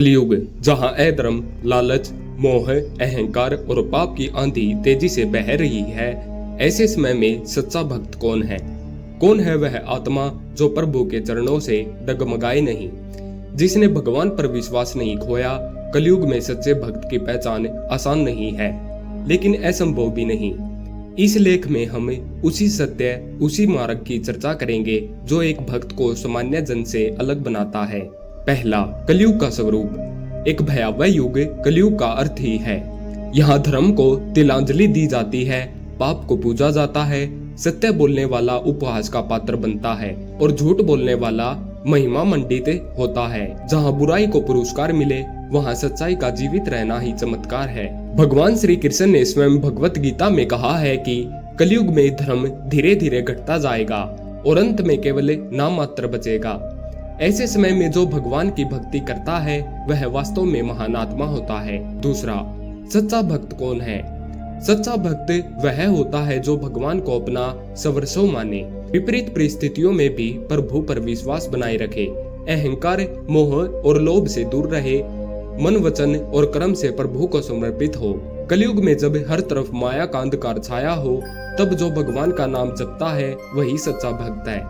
कलयुग जहां अधर्म, लालच, मोह, अहंकार और पाप की आंधी तेजी से बह रही है, ऐसे समय में सच्चा भक्त कौन है? कौन है वह आत्मा जो प्रभु के चरणों से डगमगाए नहीं, जिसने भगवान पर विश्वास नहीं खोया? कलयुग में सच्चे भक्त की पहचान आसान नहीं है, लेकिन असंभव भी नहीं। इस लेख में हम उसी सत्य, उसी मार्ग की चर्चा करेंगे जो एक भक्त को सामान्य जन से अलग बनाता है। पहला, कलयुग का स्वरूप। एक भयावह युग कलयुग का अर्थ ही है। यहाँ धर्म को तिलांजलि दी जाती है, पाप को पूजा जाता है, सत्य बोलने वाला उपहास का पात्र बनता है और झूठ बोलने वाला महिमा मंडित होता है। जहाँ बुराई को पुरस्कार मिले, वहाँ सच्चाई का जीवित रहना ही चमत्कार है। भगवान श्री कृष्ण ने स्वयं भगवत गीता में कहा है कि कलयुग में धर्म धीरे धीरे घटता जाएगा और अंत में केवल नाम मात्र बचेगा। ऐसे समय में जो भगवान की भक्ति करता है वह वास्तव में महान आत्मा होता है। दूसरा, सच्चा भक्त कौन है? सच्चा भक्त वह होता है जो भगवान को अपना सर्वस्व माने, विपरीत परिस्थितियों में भी प्रभु पर विश्वास बनाए रखे, अहंकार, मोह और लोभ से दूर रहे, मन, वचन और कर्म से प्रभु को समर्पित हो। कलयुग में जब हर तरफ माया का अंधकार छाया हो, तब जो भगवान का नाम जपता है वही सच्चा भक्त है।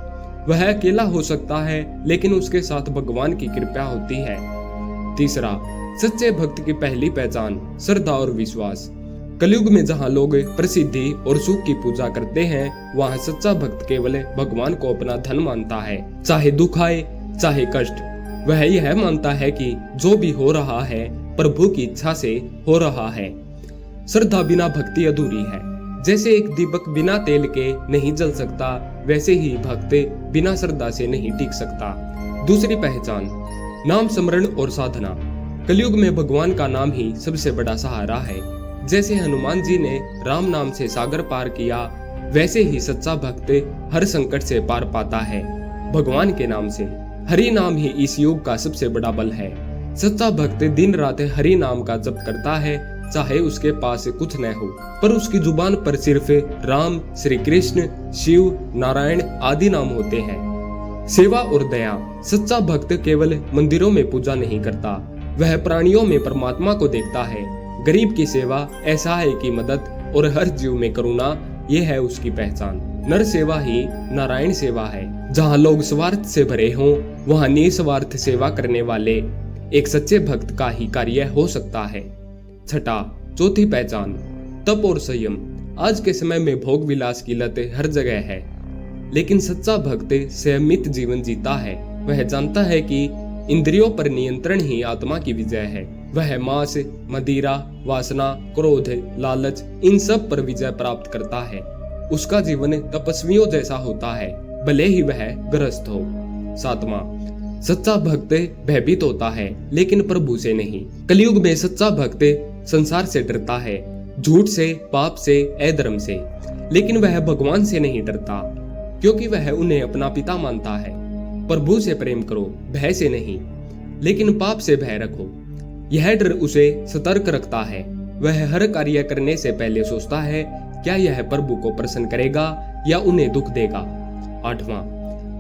वह अकेला हो सकता है, लेकिन उसके साथ भगवान की कृपा होती है। तीसरा, सच्चे भक्त की पहली पहचान श्रद्धा और विश्वास। कलयुग में जहाँ लोग प्रसिद्धि और सुख की पूजा करते हैं, वहाँ सच्चा भक्त केवल भगवान को अपना धन मानता है, चाहे दुख आए चाहे कष्ट। वह यह मानता है कि जो भी हो रहा है प्रभु की इच्छा से हो रहा है। श्रद्धा बिना भक्ति अधूरी है। जैसे एक दीपक बिना तेल के नहीं जल सकता, वैसे ही भक्त बिना श्रद्धा से नहीं टिक सकता। दूसरी पहचान, नाम स्मरण और साधना। कलयुग में भगवान का नाम ही सबसे बड़ा सहारा है। जैसे हनुमान जी ने राम नाम से सागर पार किया, वैसे ही सच्चा भक्त हर संकट से पार पाता है भगवान के नाम से। हरि नाम ही इस युग का सबसे बड़ा बल है। सच्चा भक्त दिन रात हरि नाम का जप करता है, चाहे उसके पास कुछ न हो, पर उसकी जुबान पर सिर्फ राम, श्री कृष्ण, शिव, नारायण आदि नाम होते हैं। सेवा और दया। सच्चा भक्त केवल मंदिरों में पूजा नहीं करता, वह प्राणियों में परमात्मा को देखता है। गरीब की सेवा, असहाय की मदद और हर जीव में करुणा, ये है उसकी पहचान। नर सेवा ही नारायण सेवा है। जहाँ लोग स्वार्थ से भरे हों, वहाँ निस्वार्थ सेवा करने वाले एक सच्चे भक्त का ही कार्य हो सकता है। छठा, चौथी पहचान तप और संयम। आज के समय में भोग विलास की लत हर जगह है, लेकिन सच्चा भक्त संयमित जीवन जीता है। वह जानता है कि इंद्रियों पर नियंत्रण ही आत्मा की विजय है। वह मांस, मदिरा, वासना, क्रोध, लालच, इन सब पर विजय प्राप्त करता है। उसका जीवन तपस्वियों जैसा होता है, भले ही वह गृहस्थ हो। सातवां, सच्चा भक्त भयभीत होता है, लेकिन प्रभु से नहीं। कलयुग में सच्चा भक्त संसार से डरता है, झूठ से, पाप से, अधर्म से, लेकिन वह भगवान से नहीं डरता, क्योंकि वह उन्हें अपना पिता मानता है। प्रभु से प्रेम करो, भय से नहीं, लेकिन पाप से भय रखो। यह डर उसे सतर्क रखता है। वह हर कार्य करने से पहले सोचता है, क्या यह प्रभु को प्रसन्न करेगा या उन्हें दुख देगा। आठवां,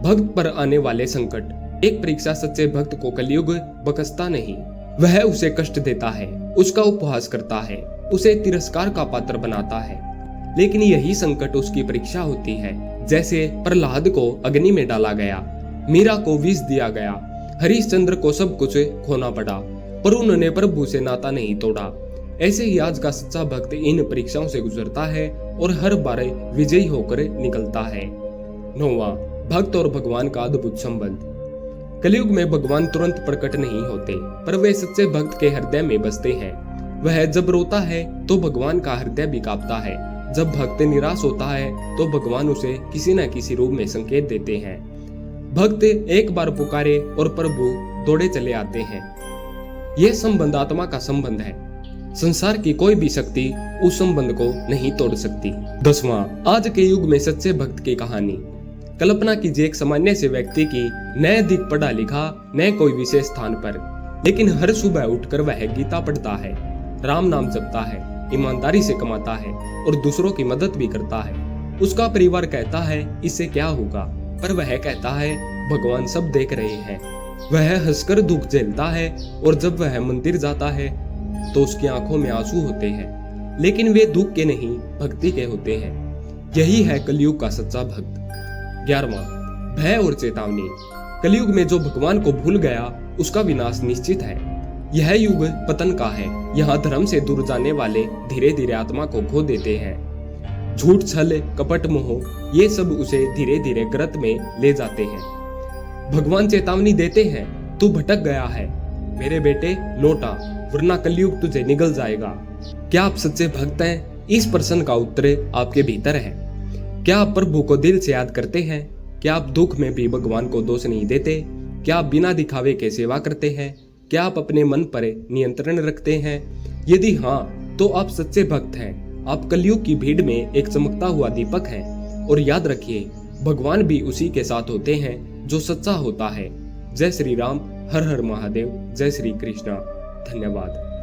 भक्त पर आने वाले संकट। एक परीक्षा सच्चे भक्त को कलयुग बकसता नहीं, वह उसे कष्ट देता है, उसका उपहास करता है, उसे तिरस्कार का पात्र बनाता है, लेकिन यही संकट उसकी परीक्षा होती है। जैसे प्रहलाद को अग्नि में डाला गया, मीरा को विष दिया गया, हरिश्चंद्र को सब कुछ खोना पड़ा, पर उन्होंने प्रभु से नाता नहीं तोड़ा। ऐसे ही आज का सच्चा भक्त इन परीक्षाओं से गुजरता है और हर बार विजयी होकर निकलता है। नौवां, भक्त और भगवान का अद्भुत संबंध। कलयुग में भगवान तुरंत प्रकट नहीं होते, पर वे सच्चे भक्त के हृदय में बसते हैं। वह जब रोता है तो भगवान का हृदय भी कांपता है। जब भक्त निराश होता है तो भगवान उसे किसी न किसी रूप में संकेत देते हैं। भक्त एक बार पुकारे और प्रभु दौड़े चले आते हैं। यह संबंध आत्मा का संबंध है। संसार की कोई भी शक्ति उस संबंध को नहीं तोड़ सकती। 10वां, आज के युग में सच्चे भक्त की कहानी। कल्पना कीजिए एक सामान्य से व्यक्ति की, न अधिक पढ़ा लिखा, न कोई विशेष स्थान पर, लेकिन हर सुबह उठकर वह गीता पढ़ता है, राम नाम जपता है, ईमानदारी से कमाता है और दूसरों की मदद भी करता है। उसका परिवार कहता है इससे क्या होगा, पर वह कहता है भगवान सब देख रहे हैं। वह हंसकर दुख झेलता है और जब वह मंदिर जाता है तो उसकी आंखों में आंसू होते हैं, लेकिन वे दुख के नहीं भक्ति के होते हैं। यही है कलयुग का सच्चा भक्त। 11वां, भय और चेतावनी। कलयुग में जो भगवान को भूल गया उसका विनाश निश्चित है। यह युग पतन का है। यहाँ धर्म से दूर जाने वाले धीरे धीरे आत्मा को खो देते हैं। झूठ, छल, कपट, मोह ये सब उसे धीरे धीरे गर्त में ले जाते हैं। भगवान चेतावनी देते हैं, तू भटक गया है मेरे बेटे, लौटा वरना कलयुग तुझे निगल जाएगा। क्या आप सच्चे भक्त हैं? इस प्रश्न का उत्तर आपके भीतर है। क्या आप प्रभु को दिल से याद करते हैं? क्या आप दुख में भी भगवान को दोष नहीं देते? क्या आप बिना दिखावे के सेवा करते हैं? क्या आप अपने मन पर नियंत्रण रखते हैं? यदि हाँ, तो आप सच्चे भक्त हैं। आप कलयुग की भीड़ में एक चमकता हुआ दीपक हैं। और याद रखिए, भगवान भी उसी के साथ होते हैं जो सच्चा होता है। जय श्री राम, हर हर महादेव, जय श्री कृष्णा। धन्यवाद।